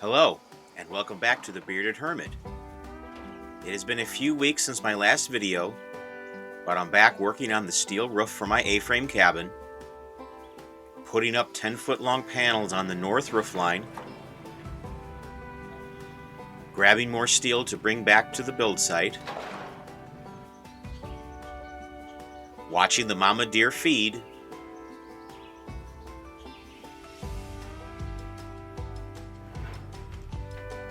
Hello, and welcome back to the Bearded Hermit. It has been a few weeks since my last video, but I'm back working on the steel roof for my A-frame cabin, putting up 10-foot long panels on the north roof line, grabbing more steel to bring back to the build site, watching the mama deer feed,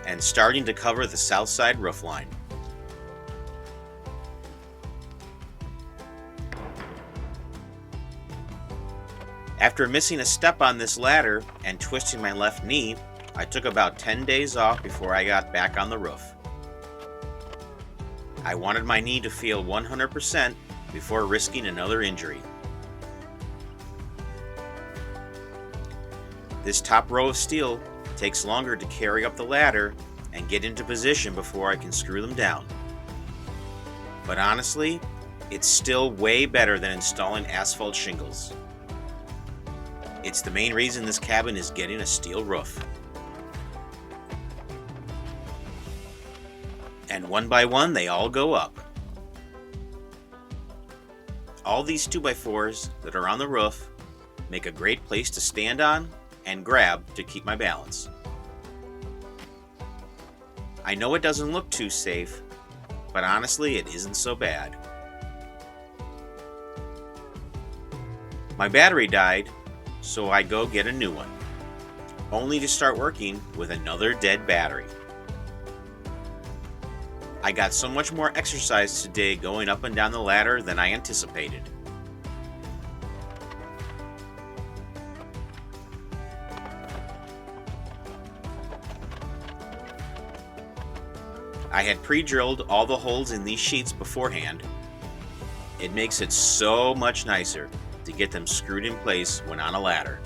and starting to cover the south side roof line. After missing a step on this ladder and twisting my left knee, I took about 10 days off before I got back on the roof. I wanted my knee to feel 100% before risking another injury. This top row of steel takes longer to carry up the ladder and get into position before I can screw them down. But honestly, it's still way better than installing asphalt shingles. It's the main reason this cabin is getting a steel roof. And one by one, they all go up. All these 2x4s that are on the roof make a great place to stand on and grab to keep my balance. I know it doesn't look too safe, but honestly, it isn't so bad. My battery died, so I go get a new one, only to start working with another dead battery. I got so much more exercise today going up and down the ladder than I anticipated. I had pre-drilled all the holes in these sheets beforehand. It makes it so much nicer to get them screwed in place when on a ladder.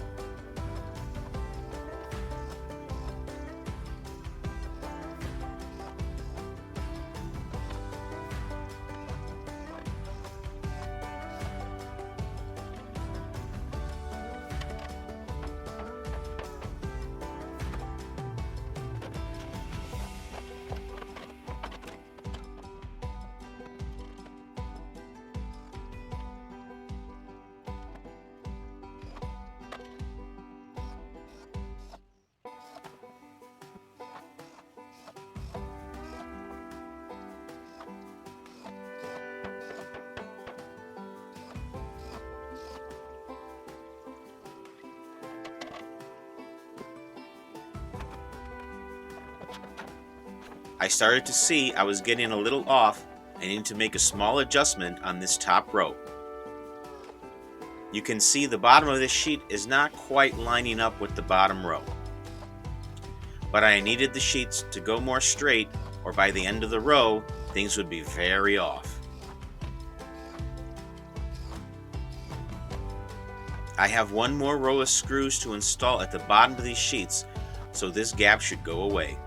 I started to see I was getting a little off and need to make a small adjustment on this top row. You can see the bottom of this sheet is not quite lining up with the bottom row. But I needed the sheets to go more straight, or by the end of the row, things would be very off. I have one more row of screws to install at the bottom of these sheets, so this gap should go away.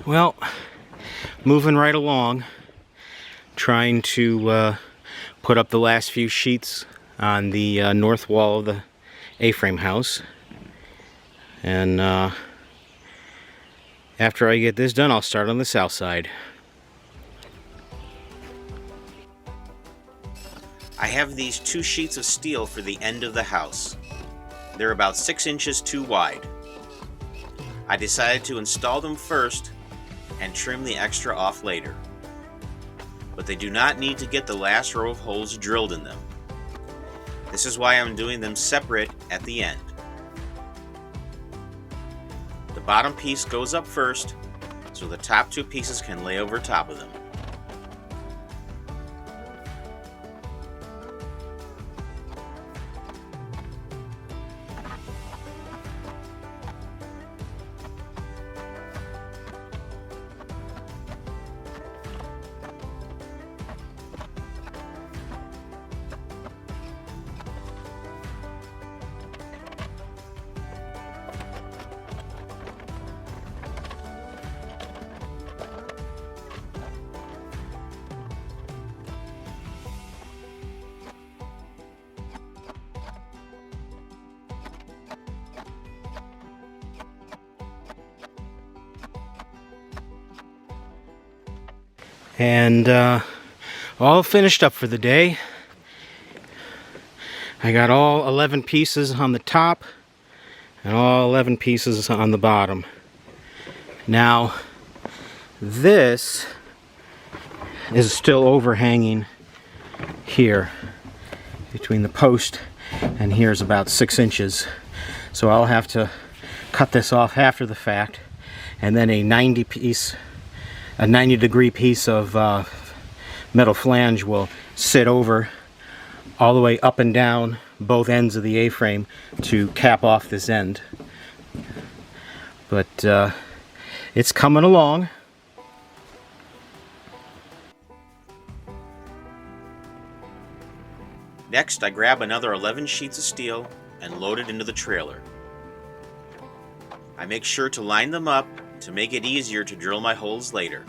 Well, moving right along, trying to put up the last few sheets on the north wall of the A-frame house. And after I get this done, I'll start on the south side. I have these 2 sheets of steel for the end of the house. They're about 6 inches too wide. I decided to install them first and trim the extra off later. But they do not need to get the last row of holes drilled in them. This is why I'm doing them separate at the end. The bottom piece goes up first, so the top 2 pieces can lay over top of them. And all finished up for the day. I got all 11 pieces on the top and all 11 pieces on the bottom. Now, this is still overhanging here between the post and here's about 6 inches. So I'll have to cut this off after the fact, and then a 90 degree piece of metal flange will sit over all the way up and down both ends of the A-frame to cap off this end. But it's coming along. Next, I grab another 11 sheets of steel and load it into the trailer. I make sure to line them up to make it easier to drill my holes later.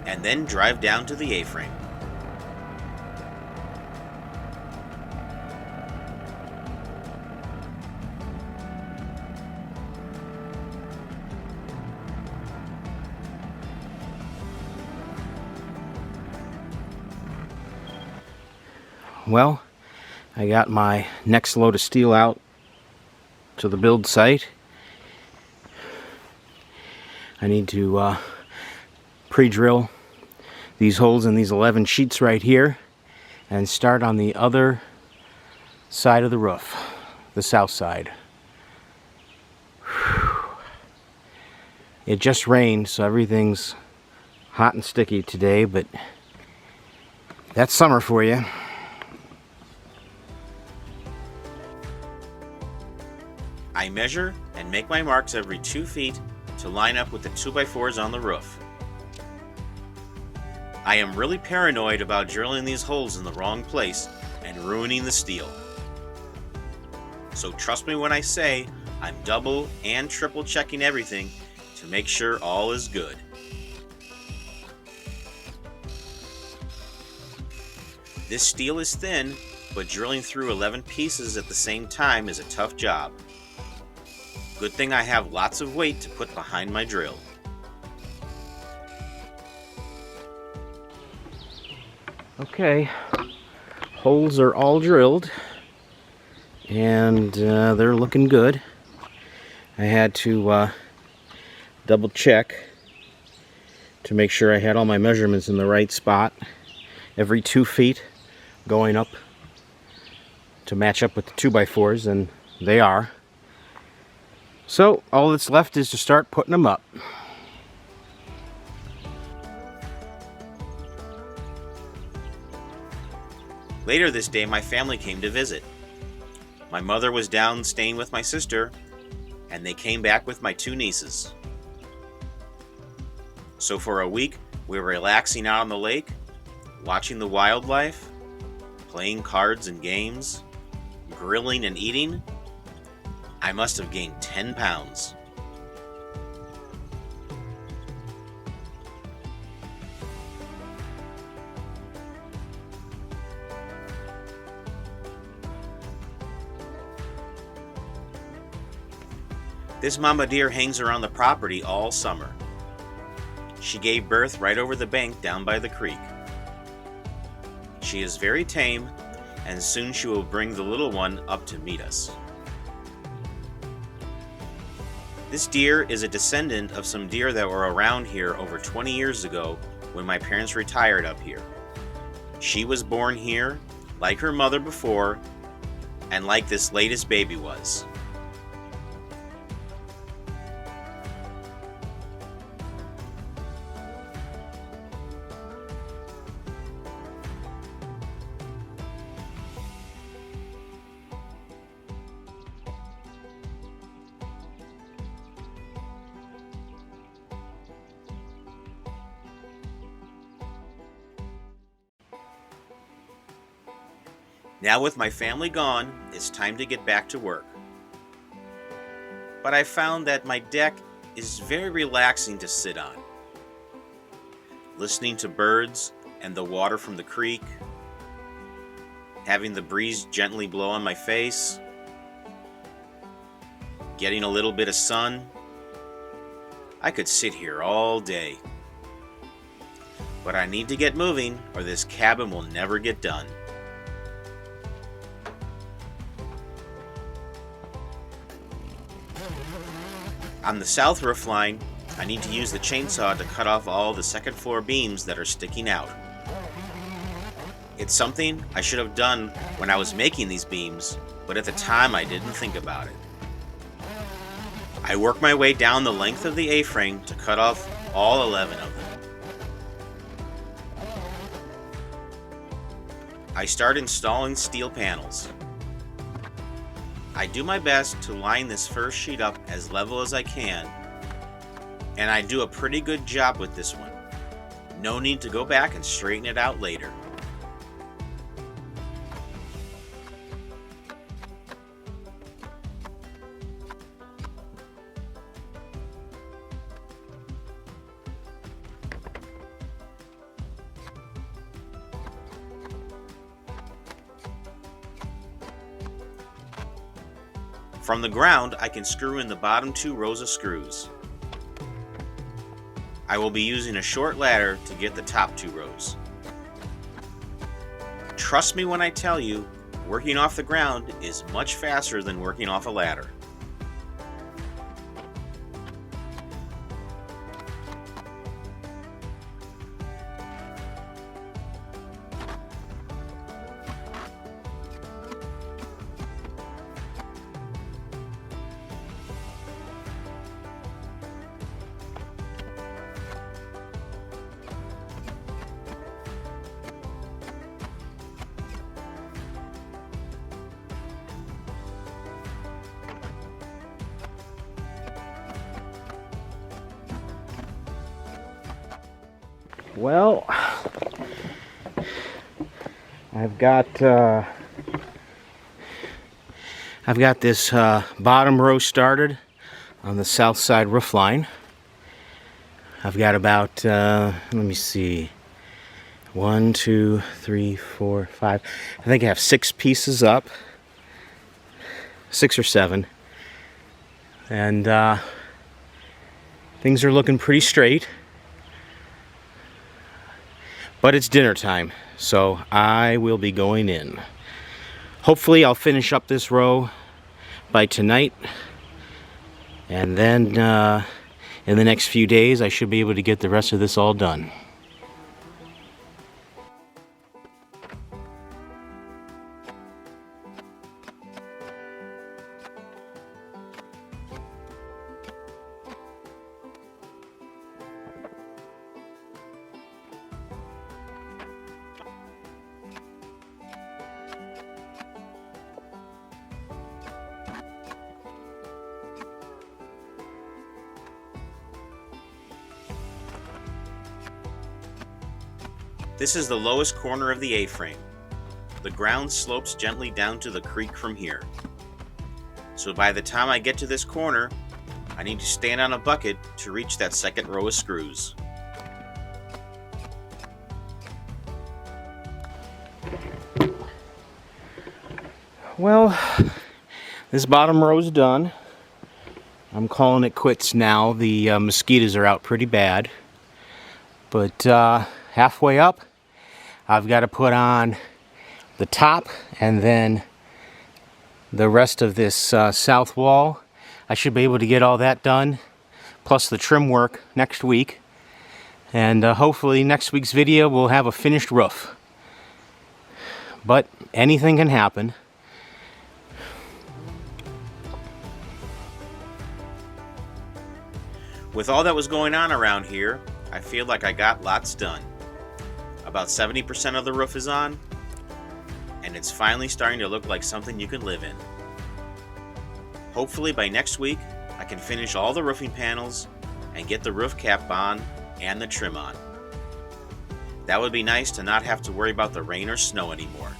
And then drive down to the A-frame. Well, I got my next load of steel out to the build site. I need to pre-drill these holes in these 11 sheets right here and start on the other side of the roof, the south side. It just rained, so everything's hot and sticky today, but that's summer for you. I measure and make my marks every 2 feet to line up with the 2x4s on the roof. I am really paranoid about drilling these holes in the wrong place and ruining the steel. So trust me when I say I'm double and triple checking everything to make sure all is good. This steel is thin, but drilling through 11 pieces at the same time is a tough job. Good thing I have lots of weight to put behind my drill. Okay, holes are all drilled and they're looking good. I had to double check to make sure I had all my measurements in the right spot every 2 feet going up to match up with the 2x4s, and they are. So all that's left is to start putting them up. Later this day, my family came to visit. My mother was down staying with my sister, and they came back with my 2 nieces. So for a week, we were relaxing out on the lake, watching the wildlife, playing cards and games, grilling and eating. I must have gained 10 pounds. This mama deer hangs around the property all summer. She gave birth right over the bank down by the creek. She is very tame, and soon she will bring the little one up to meet us. This deer is a descendant of some deer that were around here over 20 years ago when my parents retired up here. She was born here, like her mother before, and like this latest baby was. Now with my family gone, it's time to get back to work. but I found that my deck is very relaxing to sit on. Listening to birds and the water from the creek, having the breeze gently blow on my face, getting a little bit of sun. I could sit here all day. But I need to get moving or this cabin will never get done. On the south roof line, I need to use the chainsaw to cut off all the second floor beams that are sticking out. It's something I should have done when I was making these beams, but at the time I didn't think about it. I work my way down the length of the A-frame to cut off all 11 of them. I start installing steel panels. I do my best to line this first sheet up as level as I can, and I do a pretty good job with this one. No need to go back and straighten it out later. From the ground, I can screw in the bottom 2 rows of screws. I will be using a short ladder to get the top 2 rows. Trust me when I tell you, working off the ground is much faster than working off a ladder. Well, I've got this bottom row started on the south side roof line. I've got about let me see, 1, 2, 3, 4, 5. I think I have 6 pieces up, 6 or 7, and things are looking pretty straight. But it's dinner time, so I will be going in. Hopefully I'll finish up this row by tonight, and then in the next few days I should be able to get the rest of this all done. This is the lowest corner of the A-frame. The ground slopes gently down to the creek from here. So by the time I get to this corner, I need to stand on a bucket to reach that second row of screws. Well, this bottom row's done. I'm calling it quits now. The mosquitoes are out pretty bad. But halfway up, I've got to put on the top and then the rest of this south wall. I should be able to get all that done, plus the trim work next week. And hopefully next week's video we'll have a finished roof. But anything can happen. With all that was going on around here, I feel like I got lots done. About 70% of the roof is on, and it's finally starting to look like something you can live in. Hopefully by next week, I can finish all the roofing panels and get the roof cap on and the trim on. That would be nice to not have to worry about the rain or snow anymore.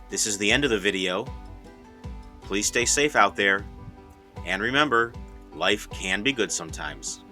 This is the end of the video. Please stay safe out there. And remember, life can be good sometimes.